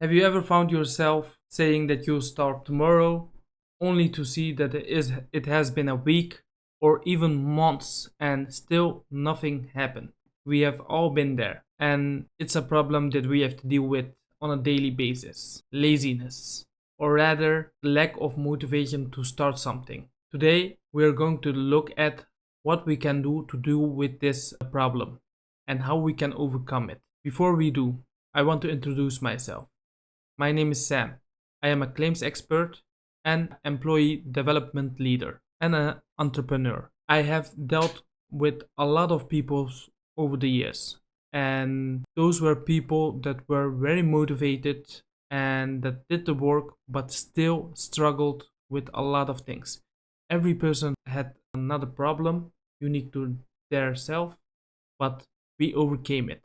Have you ever found yourself saying that you'll start tomorrow, only to see that it has been a week or even months and still nothing happened? We have all been there, and it's a problem that we have to deal with on a daily basis. Laziness, or rather, lack of motivation to start something. Today, we are going to look at what we can do to deal with this problem and how we can overcome it. Before we do, I want to introduce myself. My name is Sam. I am a claims expert and employee development leader and an entrepreneur. I have dealt with a lot of people over the years, and those were people that were very motivated and that did the work but still struggled with a lot of things. Every person had another problem unique to their self, but we overcame it.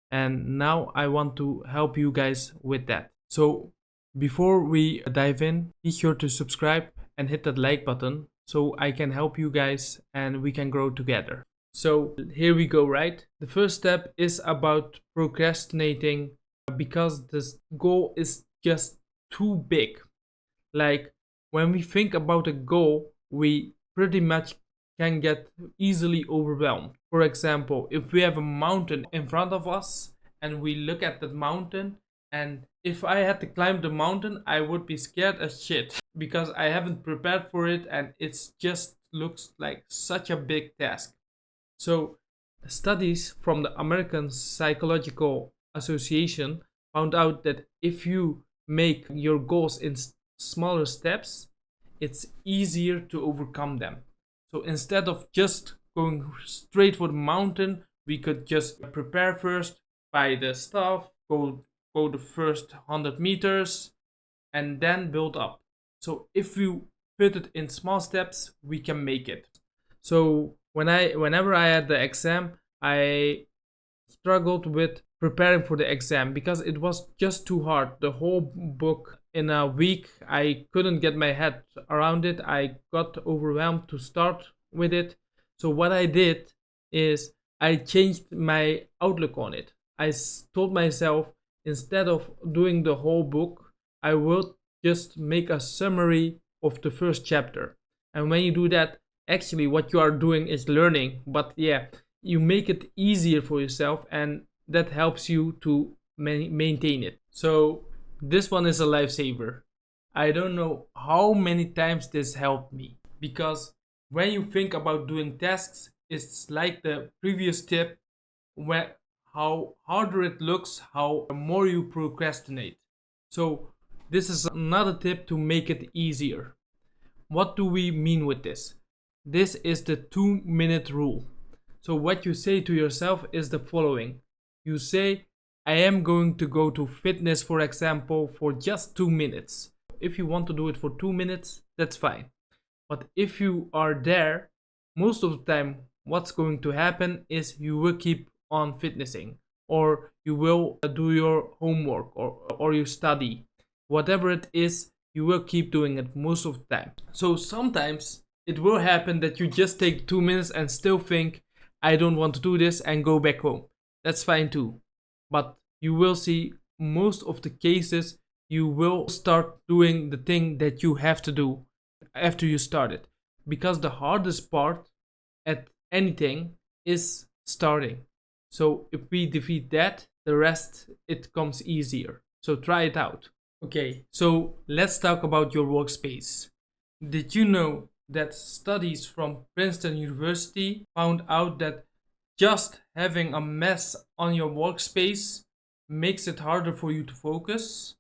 And now I want to help you guys with that. So before we dive in, be sure to subscribe and hit that like button so I can help you guys and we can grow together. So here we go, right? The first step is about procrastinating because this goal is just too big. Like when we think about a goal, we pretty much can get easily overwhelmed. For example, if we have a mountain in front of us and we look at that mountain, and if I had to climb the mountain, I would be scared as shit because I haven't prepared for it and it's just looks like such a big task. So, studies from the American Psychological Association found out that if you make your goals in smaller steps, it's easier to overcome them. So instead of just going straight for the mountain, we could just prepare first, buy the stuff, go the first 100 meters, and then build up. So if you put it in small steps, we can make it. So whenever I had the exam, I struggled with preparing for the exam because it was just too hard. The whole book in a week, I couldn't get my head around it. I got overwhelmed to start with it. So what I did is I changed my outlook on it. I told myself instead of doing the whole book, I will just make a summary of the first chapter. And when you do that, actually what you are doing is learning. But yeah, you make it easier for yourself and that helps you to maintain it. So this one is a lifesaver. I don't know how many times this helped me because when you think about doing tasks, it's like the previous tip where how harder it looks, how more you procrastinate. So this is another tip to make it easier. What do we mean with this? This is the 2-minute rule. So what you say to yourself is the following. You say, I am going to go to fitness, for example, for just 2 minutes. If you want to do it for 2 minutes, that's fine. But if you are there, most of the time, what's going to happen is you will keep on fitnessing, or you will do your homework or you study. Whatever it is, you will keep doing it most of the time. So sometimes it will happen that you just take 2 minutes and still think, I don't want to do this and go back home. That's fine too. But you will see most of the cases you will start doing the thing that you have to do after you start it. Because the hardest part at anything is starting. So if we defeat that, the rest it comes easier. So try it out. Okay, so let's talk about your workspace. Did you know that studies from Princeton University found out that just having a mess on your workspace makes it harder for you to focus?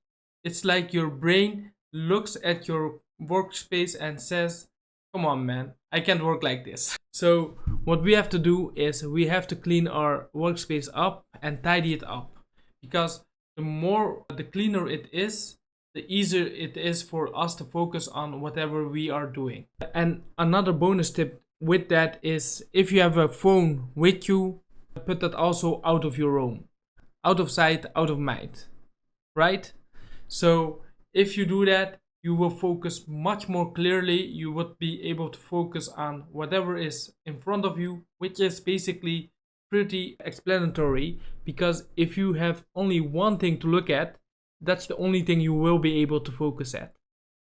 It's like your brain looks at your workspace and says, come on, man, I can't work like this. So, what we have to do is we have to clean our workspace up and tidy it up. Because the cleaner it is, the easier it is for us to focus on whatever we are doing. And another bonus tip with that is if you have a phone with you, put that also out of your room. Out of sight, out of mind. Right? So if you do that, you will focus much more clearly. You would be able to focus on whatever is in front of you, which is basically pretty explanatory because if you have only one thing to look at, that's the only thing you will be able to focus at.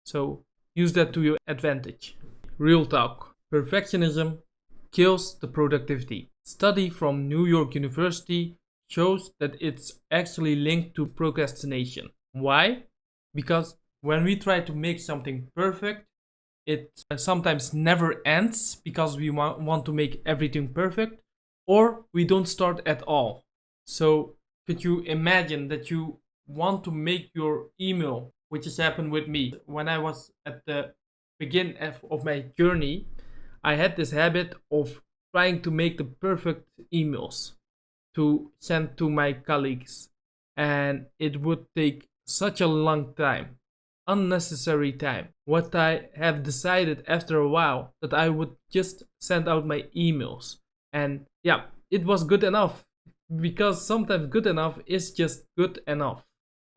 So use that to your advantage. Real talk. Perfectionism kills the productivity. Study from New York University shows that it's actually linked to procrastination. Why? Because when we try to make something perfect, it sometimes never ends because we want to make everything perfect, or we don't start at all. So, could you imagine that you want to make your email, which has happened with me when I was at the beginning of my journey? I had this habit of trying to make the perfect emails to send to my colleagues, and it would take such a long time, unnecessary time. What I have decided after a while that I would just send out my emails, and yeah, it was good enough, because sometimes good enough is just good enough.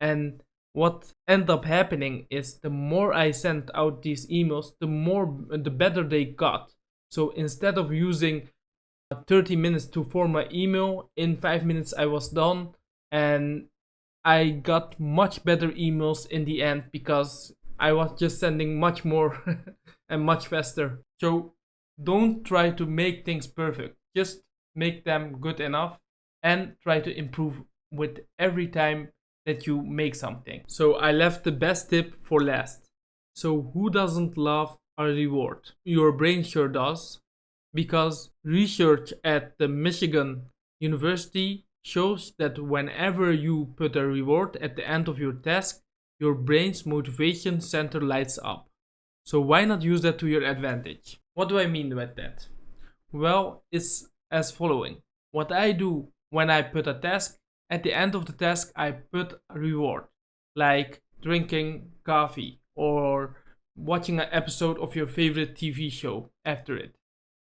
And what ended up happening is the more I sent out these emails, the better they got. So instead of using 30 minutes to form my email, in 5 minutes I was done, and I got much better emails in the end because I was just sending much more and much faster. So don't try to make things perfect, just make them good enough and try to improve with every time that you make something. So I left the best tip for last. So who doesn't love a reward? Your brain sure does, because research at the Michigan University shows that whenever you put a reward at the end of your task, your brain's motivation center lights up. So why not use that to your advantage? What do I mean with that? Well, it's as following. What I do when I put a task, at the end of the task I put a reward, like drinking coffee or watching an episode of your favorite TV show after it.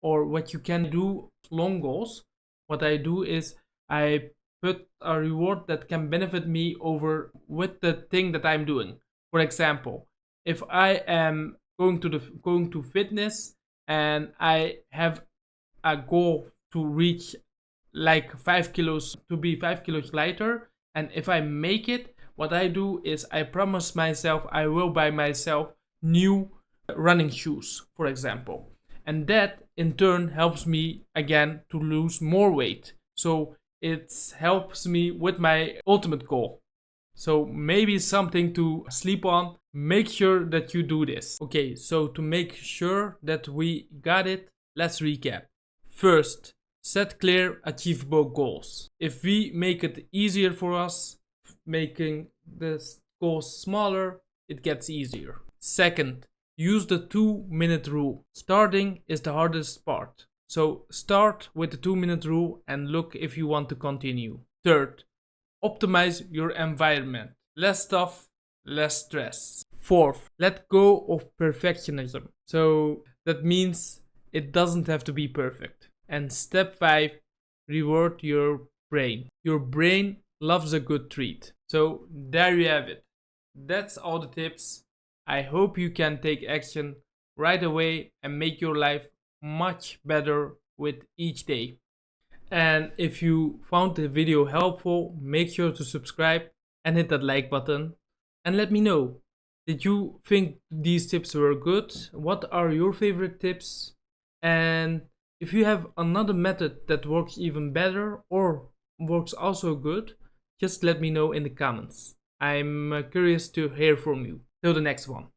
Or what you can do, long goals, what I do is I put a reward that can benefit me over with the thing that I'm doing. For example, if I am going to fitness and I have a goal to reach like 5 kilos, to be 5 kilos lighter, and if I make it, what I do is I promise myself I will buy myself new running shoes, for example. And that in turn helps me again to lose more weight. So it helps me with my ultimate goal. So maybe something to sleep on. Make sure that you do this. Okay, so to make sure that we got it, let's recap. First, set clear, achievable goals. If we make it easier for us, making the goals smaller, it gets easier. Second, use the 2-minute rule. Starting is the hardest part. So start with the 2-minute rule and look if you want to continue. Third, optimize your environment. Less stuff, less stress. Fourth, let go of perfectionism. So that means it doesn't have to be perfect. And step 5, reward your brain. Your brain loves a good treat. So there you have it. That's all the tips. I hope you can take action right away and make your life much better with each day. And if you found the video helpful, make sure to subscribe and hit that like button. And let me know, did you think these tips were good? What are your favorite tips? And if you have another method that works even better or works also good, just let me know in the comments. I'm curious to hear from you. Till the next one.